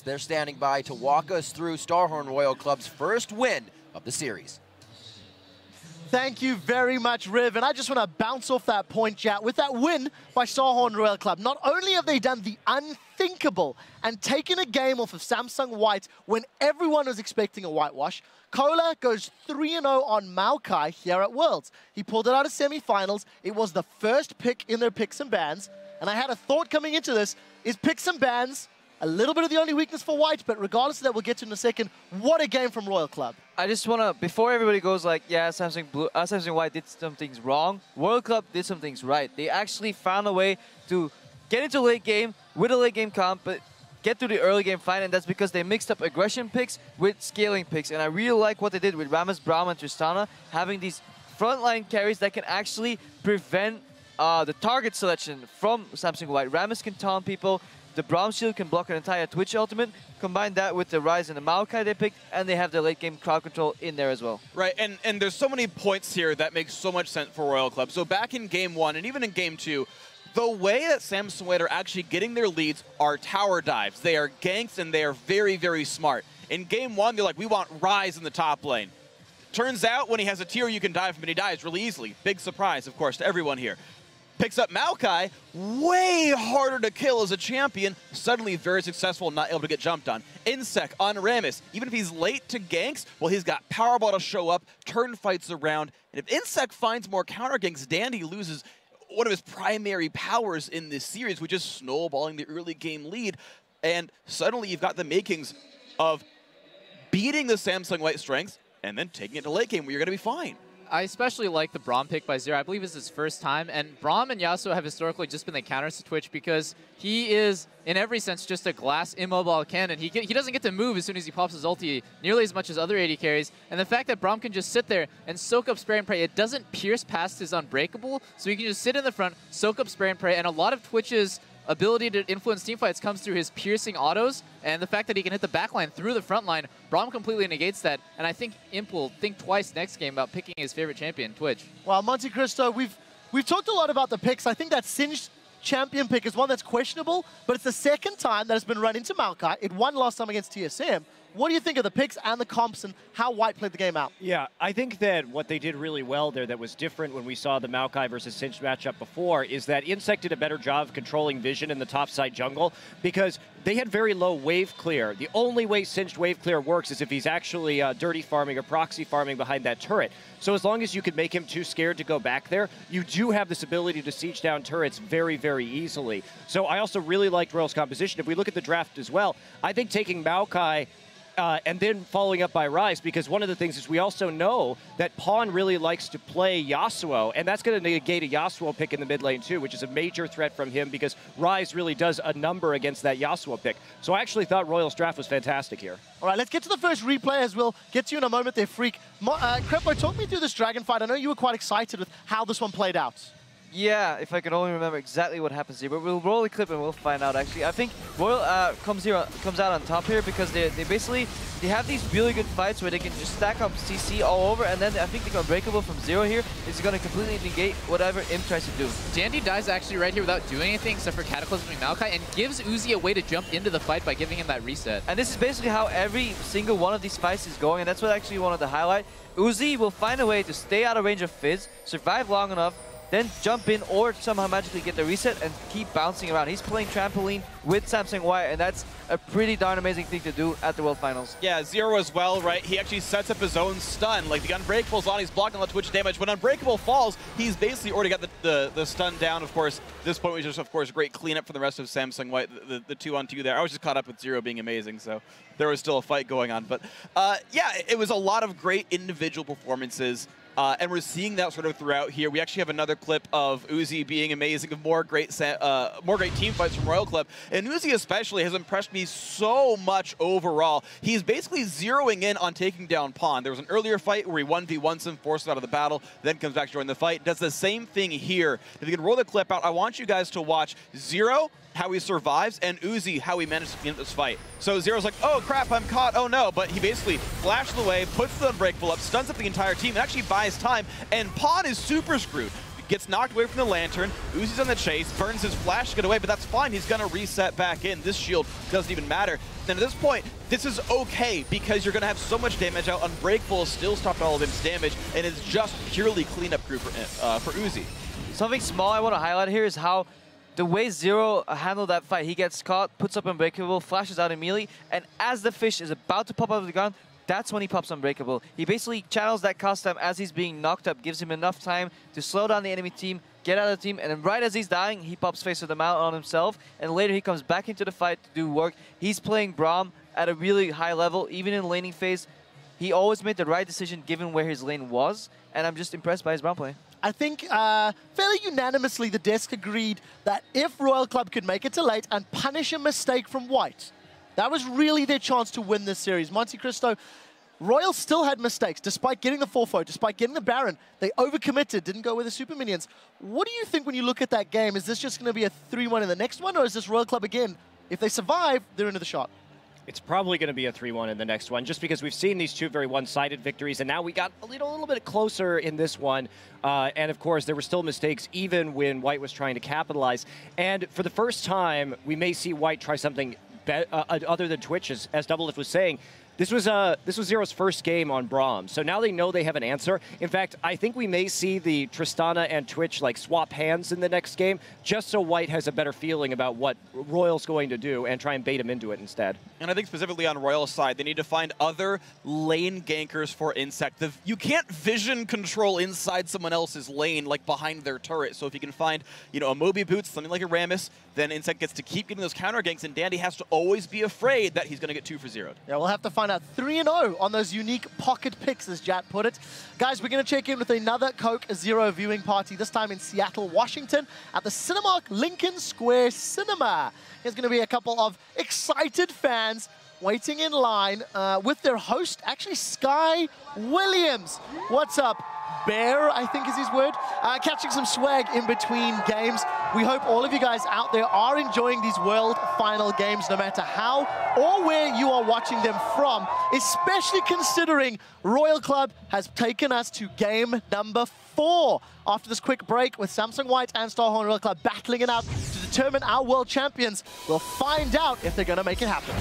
They're standing by to walk us through Starhorn Royal Club's first win of the series. Thank you very much, Riv. And I just want to bounce off that point, chat. With that win by Starhorn Royal Club, not only have they done the unthinkable and taken a game off of Samsung White when everyone was expecting a whitewash, Kola goes 3-0 on Maokai here at Worlds. He pulled it out of semifinals. It was the first pick in their picks and bans. And I had a thought coming into this, is picks and bans a little bit of the only weakness for White, but regardless of that, we'll get to in a second. What a game from Royal Club. I just want to, before everybody goes like, yeah, Samsung White did some things wrong, Royal Club did some things right. They actually found a way to get into late game with a late game comp, but get to the early game fine, and that's because they mixed up aggression picks with scaling picks. And I really like what they did with Rammus, Braum, and Tristana, having these frontline carries that can actually prevent the target selection from Samsung White. Rammus can taunt people, the Braum shield can block an entire Twitch ultimate. Combine that with the Rise and the Maokai they picked, and they have the late game crowd control in there as well. Right, and there's so many points here that make so much sense for Royal Club. So back in Game 1 and even in Game 2, the way that Samsung White are actually getting their leads are tower dives. They are ganks and they are very, very smart. In Game 1, they're like, we want Rise in the top lane. Turns out when he has a tier, you can dive him and he dies really easily. Big surprise, of course, to everyone here. Picks up Maokai, way harder to kill as a champion, suddenly very successful, not able to get jumped on. Insec on Rammus, even if he's late to ganks, well, he's got Powerball to show up, turn fights around, and if Insec finds more counter ganks, Dandy loses one of his primary powers in this series, which is snowballing the early game lead, and suddenly you've got the makings of beating the Samsung White strengths and then taking it to late game where you're going to be fine. I especially like the Braum pick by Zero. I believe it's his first time, and Braum and Yasuo have historically just been the counters to Twitch because he is, in every sense, just a glass immobile cannon. He doesn't get to move as soon as he pops his ulti nearly as much as other AD carries, and the fact that Braum can just sit there and soak up spray and pray, it doesn't pierce past his unbreakable, so he can just sit in the front, soak up spray and pray, and a lot of Twitch's ability to influence teamfights comes through his piercing autos, and the fact that he can hit the backline through the front line. Braum completely negates that, and I think Imp will think twice next game about picking his favorite champion, Twitch. Well, Monte Cristo, we've talked a lot about the picks. I think that Singed champion pick is one that's questionable, but it's the second time that it's been run into Maokai. It won last time against TSM. What do you think of the picks and the comps and how White played the game out? Yeah, I think that what they did really well there that was different when we saw the Maokai versus Singed matchup before is that Insect did a better job of controlling vision in the topside jungle because they had very low wave clear. The only way Singed wave clear works is if he's actually dirty farming or proxy farming behind that turret. So as long as you could make him too scared to go back there, you do have this ability to siege down turrets very, very easily. So I also really liked Royal's composition. If we look at the draft as well, I think taking Maokai and then following up by Rise, because one of the things is we also know that Pawn really likes to play Yasuo, and that's going to negate a Yasuo pick in the mid lane too, which is a major threat from him because Rise really does a number against that Yasuo pick. So I actually thought Royal's draft was fantastic here. All right, let's get to the first replay as we'll get to you in a moment there, Freak. Crepo, talk me through this Dragon fight. I know you were quite excited with how this one played out. Yeah, if I can only remember exactly what happens here, but we'll roll the clip and we'll find out actually. I think Royal comes out on top here because they basically have these really good fights where they can just stack up CC all over, and then I think the Unbreakable from Zero here is going to completely negate whatever Imp tries to do. Dandy dies actually right here without doing anything except for Cataclysming Maokai and gives Uzi a way to jump into the fight by giving him that reset. And this is basically how every single one of these fights is going, and that's what I actually wanted to highlight. Uzi will find a way to stay out of range of Fizz, survive long enough, then jump in or somehow magically get the reset and keep bouncing around. He's playing trampoline with Samsung White, and that's a pretty darn amazing thing to do at the World Finals. Yeah, Zero as well, right? He actually sets up his own stun. Like, the Unbreakable's on, he's blocking all the Twitch damage. When Unbreakable falls, he's basically already got the stun down. Of course, this point was just, of course, a great cleanup for the rest of Samsung White, the 2-on-2 there. I was just caught up with Zero being amazing, so there was still a fight going on. But, yeah, it was a lot of great individual performances. And we're seeing that sort of throughout here. We actually have another clip of Uzi being amazing, of more great team fights from Royal Club. And Uzi especially has impressed me so much overall. He's basically zeroing in on taking down Pawn. There was an earlier fight where he 1v1s him, forced him out of the battle, then comes back to join the fight. Does the same thing here. If you can roll the clip out, I want you guys to watch Zero, how he survives, and Uzi, how he managed to clean up this fight. So Zero's like, oh crap, I'm caught, oh no, but he basically flashes away, puts the Unbreakable up, stuns up the entire team, and actually buys time, and Pawn is super screwed. Gets knocked away from the Lantern. Uzi's on the chase, burns his flash to get away, but that's fine. He's going to reset back in. This shield doesn't even matter. Then at this point, this is okay because you're going to have so much damage out. Unbreakable has still stopped all of his damage, and it's just purely cleanup crew for Uzi. Something small I want to highlight here is how the way Zero handled that fight. He gets caught, puts up Unbreakable, flashes out immediately, and as the fish is about to pop out of the ground, that's when he pops Unbreakable. He basically channels that cost time as he's being knocked up, gives him enough time to slow down the enemy team, get out of the team, and then right as he's dying, he pops Face of the Mount on himself, and later he comes back into the fight to do work. He's playing Braum at a really high level, even in laning phase. He always made the right decision given where his lane was, and I'm just impressed by his Braum play. I think fairly unanimously the desk agreed that if Royal Club could make it to late and punish a mistake from White, that was really their chance to win this series. Monte Cristo, Royal still had mistakes. Despite getting the 4-4, despite getting the Baron, they overcommitted, didn't go with the Super Minions. What do you think when you look at that game? Is this just going to be a 3-1 in the next one, or is this Royal Club again? If they survive, they're into the shot. It's probably going to be a 3-1 in the next one, just because we've seen these two very one-sided victories, and now we got a little bit closer in this one. And of course, there were still mistakes even when White was trying to capitalize. And for the first time, we may see White try something other than Twitch, as Doublelift was saying. This was Zero's first game on Braum, so now they know they have an answer. In fact, I think we may see the Tristana and Twitch like swap hands in the next game, just so White has a better feeling about what Royal's going to do and try and bait him into it instead. And I think specifically on Royal's side, they need to find other lane gankers for Insect. You can't vision control inside someone else's lane, like behind their turret. So if you can find, a Moby Boots, something like a Rammus, then Insect gets to keep getting those counter ganks, and Dandy has to always be afraid that he's going to get 2 for 0'd. Yeah, we'll have to find out 3-0 on those unique pocket picks, as Jat put it. Guys, we're going to check in with another Coke Zero viewing party, this time in Seattle, Washington, at the Cinemark Lincoln Square Cinema. There's going to be a couple of excited fans waiting in line with their host, actually Sky Williams. What's up, Bear, I think is his word. Catching some swag in between games. We hope all of you guys out there are enjoying these World Final games, no matter how or where you are watching them from, especially considering Royal Club has taken us to game number 4. After this quick break with Samsung White and Starhorn Royal Club battling it out to determine our world champions, we'll find out if they're going to make it happen.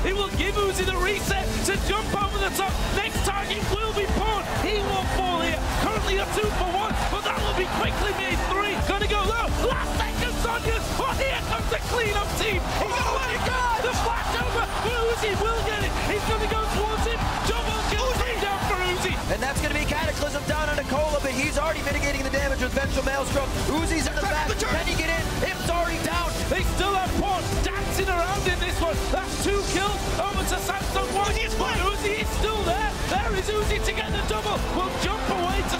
It will give Uzi the reset to jump over the top. Next target will be Pawn. He won't fall here. Currently a 2 for 1, but that will be quickly made 3. Gonna go low. Last second, Sonya's. Oh, here comes the cleanup team. He's gonna let it go. The flash over. Uzi will get it. He's gonna go towards him. Double kill down for Uzi. And that's going to be Cataclysm down on Nicola, but he's already mitigating the damage with Vengeful Maelstrom. Uzi's in the back. Can he get in? Im's already down. They still have Pawn dancing around in this one. That's 2 kills over to Samsung White. Uzi is still there. There is Uzi to get the double. Will jump away to